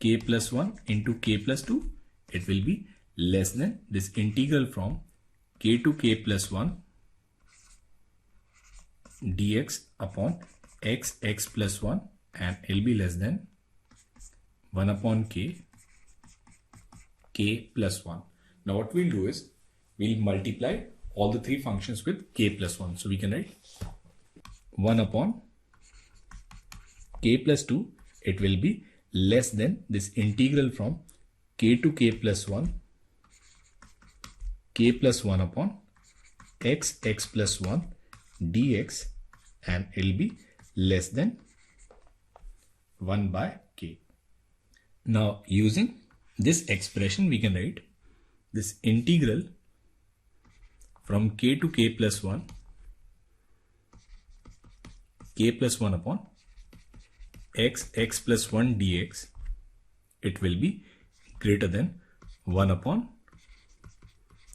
k plus 1 into k plus 2. It will be less than this integral from k to k plus 1 dx upon x plus 1, and L be less than 1 upon k plus 1. Now what we'll do is we'll multiply all the three functions with k plus 1. So we can write 1 upon k plus 2. It will be less than this integral from k to k plus 1 k plus 1 upon x plus 1 dx, and L be less than 1 by k. Now using this expression we can write this integral from k to k plus 1 upon x plus 1 dx. It will be greater than 1 upon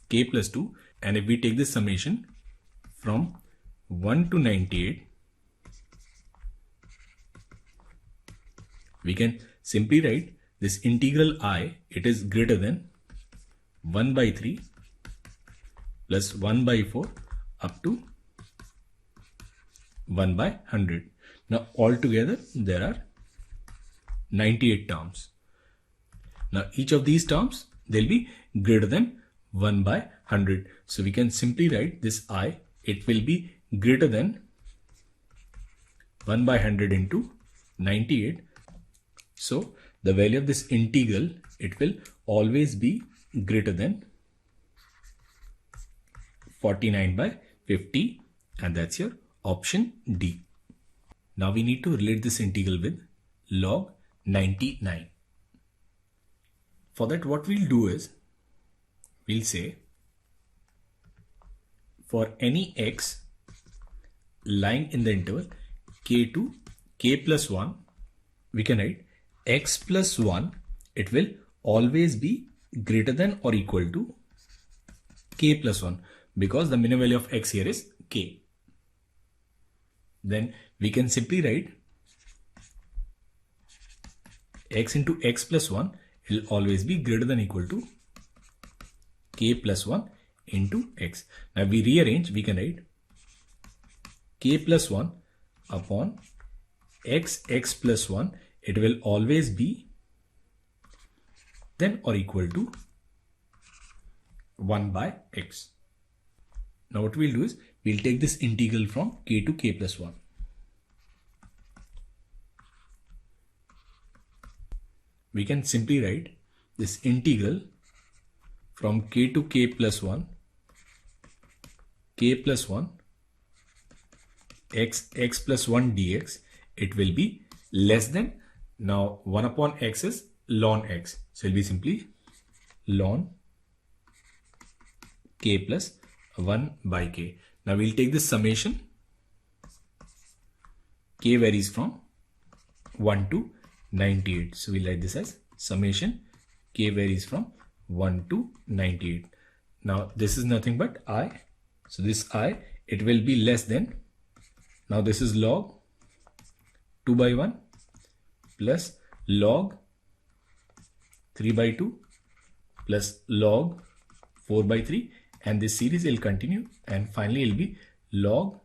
k plus 2, and if we take this summation from 1 to 98, we can simply write this integral I. It is greater than 1 by 3 plus 1 by 4 up to 1 by 100. Now altogether there are 98 terms. Now each of these terms they'll be greater than 1 by 100. So we can simply write this I. It will be greater than 1 by 100 into 98. So the value of this integral, it will always be greater than 49 by 50, and that's your option D. Now we need to relate this integral with log 99. For that what we'll do is we'll say for any x lying in the interval k to k plus 1, we can write x plus 1, it will always be greater than or equal to k plus 1, because the minimum value of x here is k. Then we can simply write x into x plus 1 will always be greater than or equal to k plus 1 into x. Now we rearrange, we can write k plus 1 upon x plus 1. It will always be then or equal to 1 by x. Now what we'll do is we'll take this integral from k to k plus 1. We can simply write this integral from k to k plus 1 x plus 1 dx. It will be less than, now 1 upon x is ln x, so it will be simply ln k plus 1 by k. Now we'll take this summation. K varies from 1 to 98, so we'll write this as summation k varies from 1 to 98. Now this is nothing but I, so this I, it will be less than, now this is log 2 by 1 plus log 3 by 2 plus log 4 by 3, and this series will continue, and finally it will be log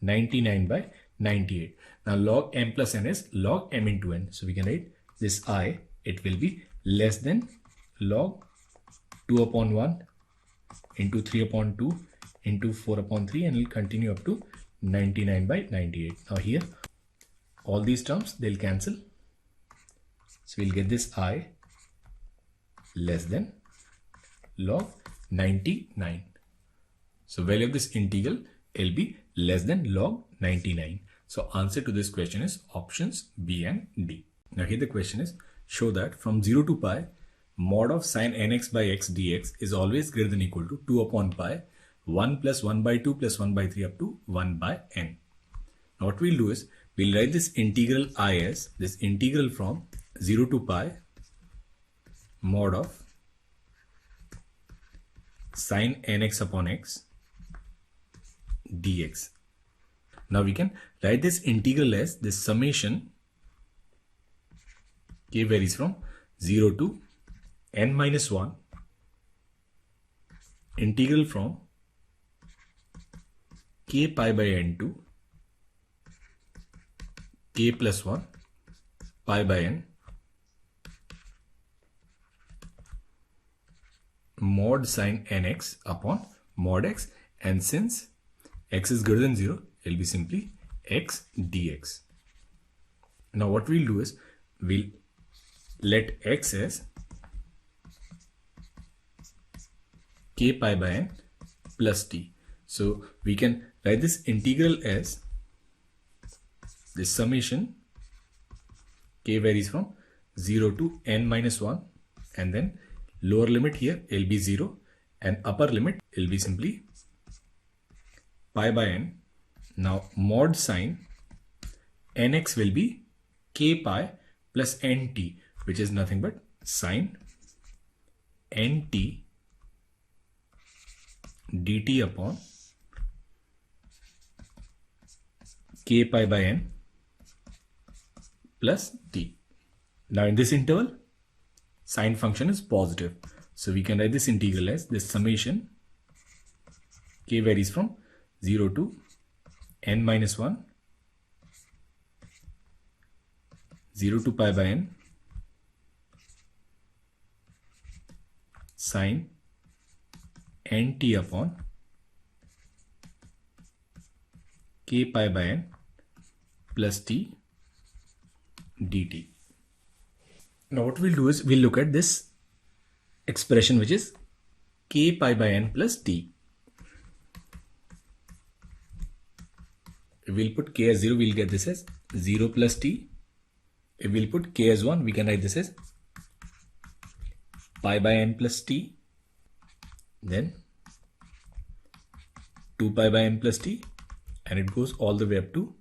99 by 98. Now log m plus n is log m into n. So we can write this I, it will be less than log 2 upon 1 into 3 upon 2 into 4 upon 3, and it will continue up to 99 by 98. Now here all these terms, they'll cancel. So we'll get this I less than log 99. So value of this integral will be less than log 99. So answer to this question is options B and D. Now here the question is, show that from 0 to pi, mod of sine nx by x dx is always greater than or equal to 2 upon pi 1 plus 1 by 2 plus 1 by 3 up to 1 by n. Now what we'll do is, we'll write this integral I as this integral from 0 to pi mod of sine nx upon x dx. Now we can write this integral as this summation k varies from 0 to n minus 1 integral from k pi by n to k plus 1 pi by n mod sine nx upon mod x, and since x is greater than 0, it will be simply x dx. Now what we'll do is, we'll let x as k pi by n plus t. So we can write this integral as this summation k varies from 0 to n minus 1, and then lower limit here will be 0 and upper limit will be simply pi by n. Now mod sine nx will be k pi plus nt, which is nothing but sine nt dt upon k pi by n plus t. Now in this interval, sine function is positive. So we can write this integral as this summation k varies from 0 to n minus 1, 0 to pi by n, sine nt upon k pi by n plus t dt. Now what we'll do is, we'll look at this expression which is k pi by n plus t. If we'll put k as 0, we'll get this as 0 plus t. If we'll put k as 1, we can write this as pi by n plus t. Then 2 pi by n plus t, and it goes all the way up to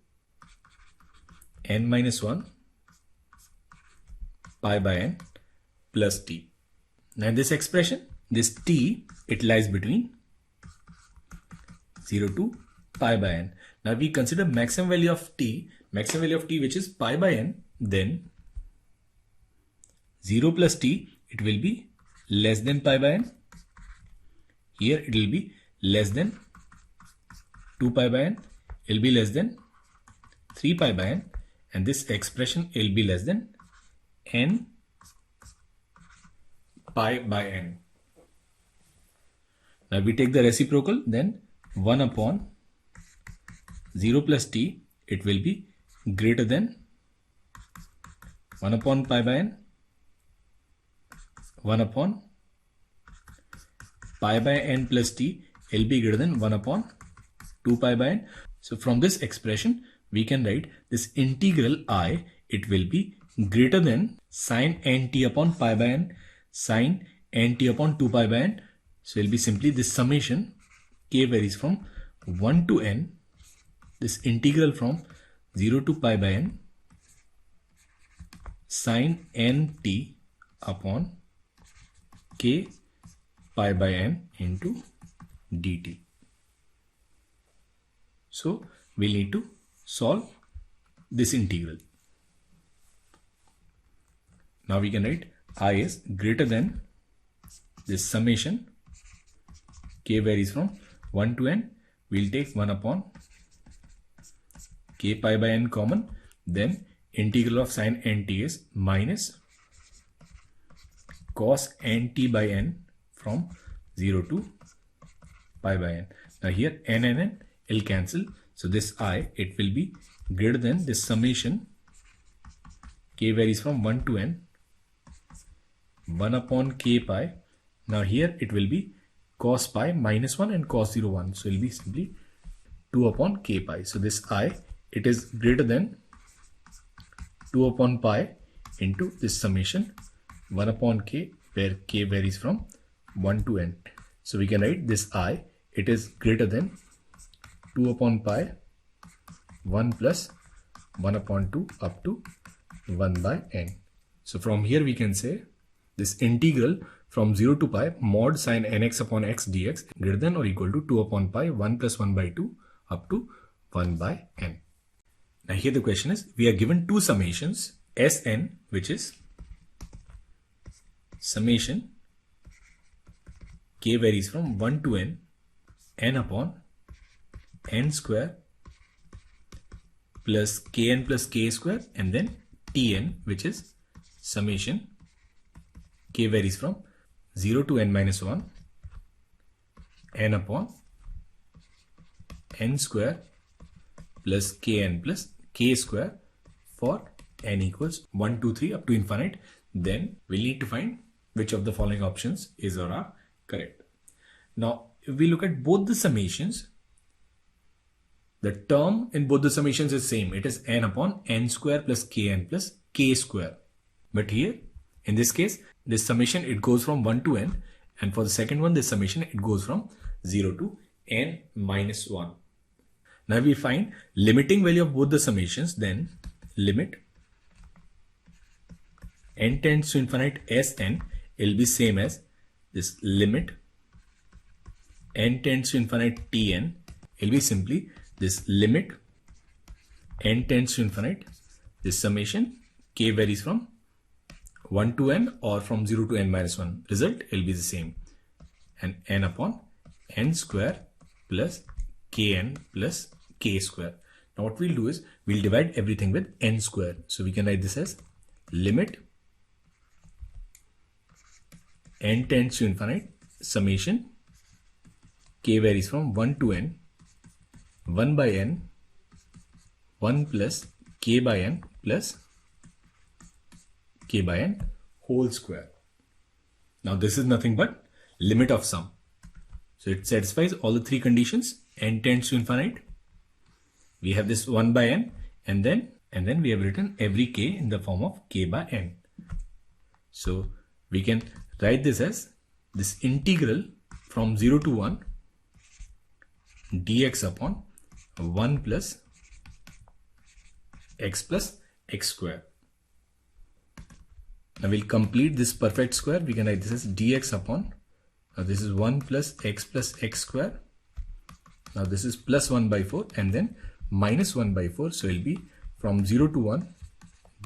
n minus 1 pi by n plus t. Now in this expression, this t, it lies between 0 to pi by n. Now we consider maximum value of t which is pi by n, then 0 plus t, it will be less than pi by n. Here it will be less than 2 pi by n, it will be less than 3 pi by n, and this expression will be less than n pi by n. Now we take the reciprocal, then 1 upon 0 plus t, it will be greater than 1 upon pi by n, 1 upon pi by n plus t will be greater than 1 upon 2 pi by n. So from this expression, we can write this integral I, it will be greater than sine nt upon pi by n, sine nt upon 2 pi by n. So it will be simply this summation k varies from 1 to n, this integral from 0 to pi by n, sine nt upon k pi by n into dt. So we'll need to solve this integral. Now we can write I is greater than this summation k varies from 1 to n. We'll take 1 upon k pi by n common. Then integral of sine nt is minus cos nt by n from 0 to pi by n. Now here n and n will cancel. So this I, it will be greater than this summation k varies from 1 to n 1 upon k pi. Now here it will be cos pi minus 1 and cos 0 1. So it will be simply 2 upon k pi. So this I, it is greater than 2 upon pi into this summation 1 upon k, where k varies from 1 to n. So we can write this I, it is greater than 2 upon pi 1 plus 1 upon 2 up to 1 by n. So from here we can say this integral from 0 to pi mod sine nx upon x dx greater than or equal to 2 upon pi 1 plus 1 by 2 up to 1 by n. Now here the question is, we are given two summations Sn, which is summation k varies from 1 to n, n upon n square plus kn plus k square, and then Tn, which is summation k varies from 0 to n minus 1, n upon n square plus kn plus k square for n equals 1, 2, 3 up to infinite. Then we'll need to find which of the following options is or are correct. Now, if we look at both the summations, the term in both the summations is same. It is n upon n square plus kn plus k square. But here, in this case, this summation, it goes from 1 to n. And for the second one, this summation, it goes from 0 to n minus 1. Now we find limiting value of both the summations, then limit n tends to infinite Sn will be same as this limit n tends to infinite Tn will be simply this limit n tends to infinite this summation k varies from 1 to n or from 0 to n minus 1. Result will be the same, and n upon n square plus kn plus k square. Now what we'll do is we'll divide everything with n square. So we can write this as limit n tends to infinite summation k varies from 1 to n 1 by n 1 plus k by n plus k by n whole square. Now this is nothing but limit of sum. So it satisfies all the three conditions. N tends to infinite. We have this 1 by n, and then we have written every k in the form of k by n. So we can write this as this integral from 0 to 1 dx upon 1 plus x square. Now we'll complete this perfect square. We can write this as dx upon, now this is 1 plus x square. Now this is plus 1 by 4 and then minus 1 by 4. So it will be from 0 to 1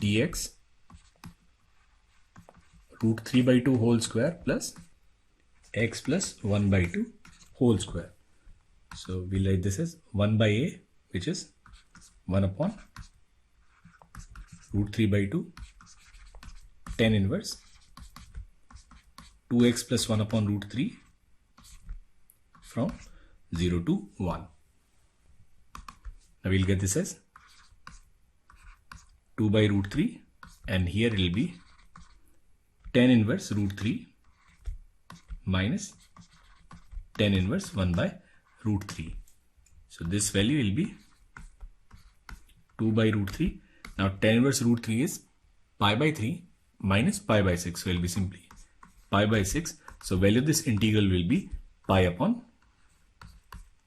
dx root 3 by 2 whole square plus x plus 1 by 2 whole square. So we'll write this as 1 by a, which is 1 upon root 3 by 2 tan inverse 2x plus 1 upon root 3 from 0 to 1. Now we'll get this as 2 by root 3, and here it will be tan inverse root 3 minus tan inverse 1 by root 3. So this value will be 2 by root 3. Now tan inverse root 3 is pi by 3 minus pi by 6. So it will be simply pi by 6. So value of this integral will be pi upon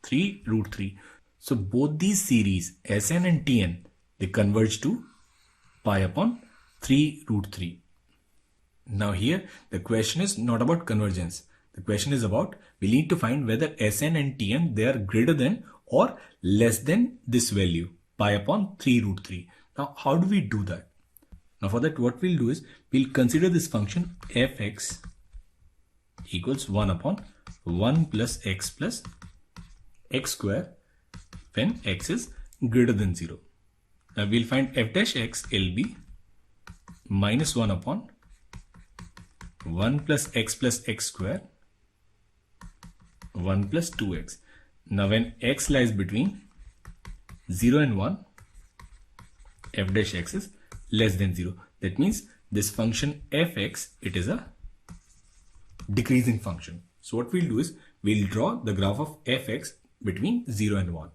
3 root 3. So both these series Sn and Tn, they converge to pi upon 3 root 3. Now here the question is not about convergence. The question is about, we need to find whether Sn and Tn, they are greater than or less than this value pi upon 3 root 3. Now how do we do that? Now for that what we'll do is we'll consider this function fx equals 1 upon 1 plus x square when x is greater than 0. Now we'll find f dash x will be minus 1 upon 1 plus x square 1 plus 2x. Now when x lies between 0 and 1, f dash x is less than 0. That means this function fx, it is a decreasing function. So what we'll do is we'll draw the graph of fx between 0 and 1.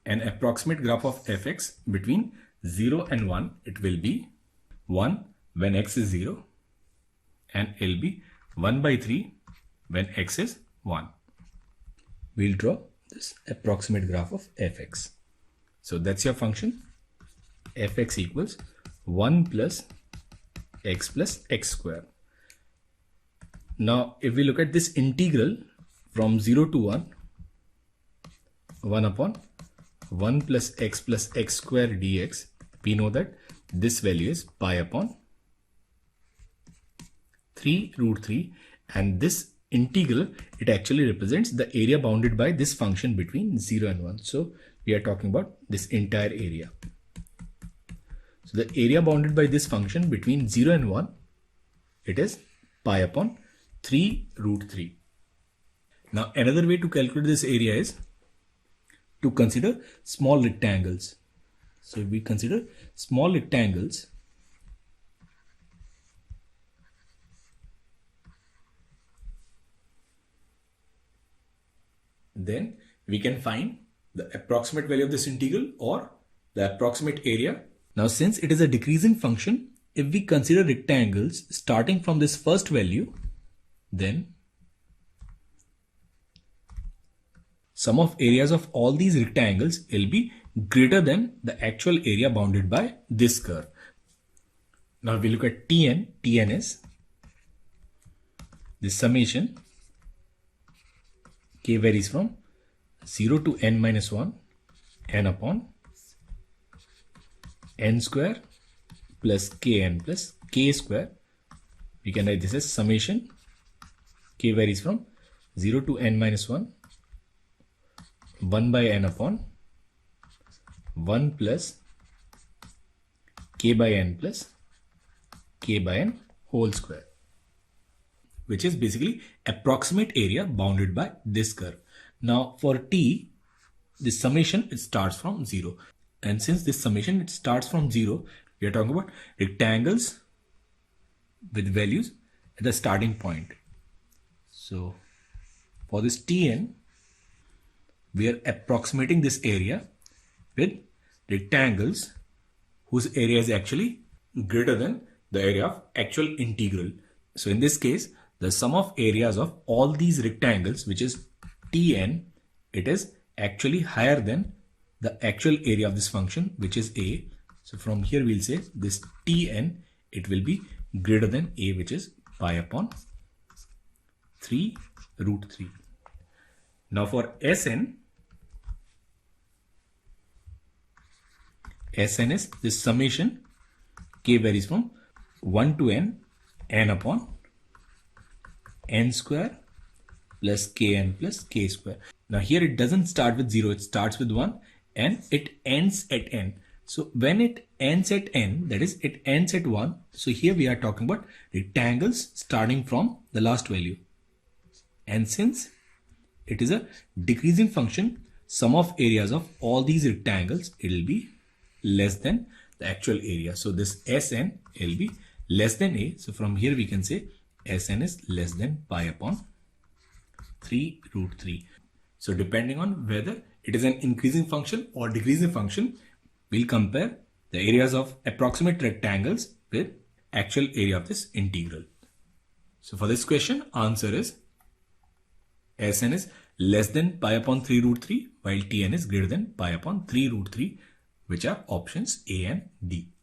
An approximate graph of fx between 0 and 1, it will be 1 when x is 0 and it will be 1 by 3 when x is 1. We'll draw this approximate graph of fx. So that's your function. Fx equals 1 plus x square. Now if we look at this integral from 0 to 1, 1 upon 1 plus x square dx, we know that this value is pi upon 3 root 3, and this integral, it actually represents the area bounded by this function between 0 and 1. So we are talking about this entire area. So the area bounded by this function between 0 and 1, it is pi upon 3 root 3. Now another way to calculate this area is to consider small rectangles. So if we consider small rectangles, then we can find the approximate value of this integral or the approximate area. Now since it is a decreasing function, if we consider rectangles starting from this first value, then sum of areas of all these rectangles will be greater than the actual area bounded by this curve. Now we look at Tn. Tn is the summation k varies from 0 to n minus 1 n upon n square plus kn plus k square. We can write this as summation k varies from 0 to n minus 1 1 by n upon 1 plus k by n plus k by n whole square, which is basically approximate area bounded by this curve. Now for t, this summation, it starts from 0. And since this summation, it starts from 0, we are talking about rectangles with values at the starting point. So for this Tn, we are approximating this area with rectangles whose area is actually greater than the area of actual integral. So in this case, the sum of areas of all these rectangles, which is Tn, it is actually higher than the actual area of this function, which is a. So from here we'll say this Tn, it will be greater than a, which is pi upon 3 root 3. Now for Sn, Sn is this summation k varies from 1 to n, n upon n square plus kn plus k square. Now here it doesn't start with 0, it starts with 1 and it ends at n. So when it ends at n, that is it ends at 1. So here we are talking about rectangles starting from the last value. And since it is a decreasing function, sum of areas of all these rectangles, it will be less than the actual area. So this Sn will be less than a. So from here we can say Sn is less than pi upon 3 root 3. So depending on whether it is an increasing function or decreasing function, we'll compare the areas of approximate rectangles with actual area of this integral. So for this question, answer is Sn is less than pi upon 3 root 3 while Tn is greater than pi upon 3 root 3, which are options A and D.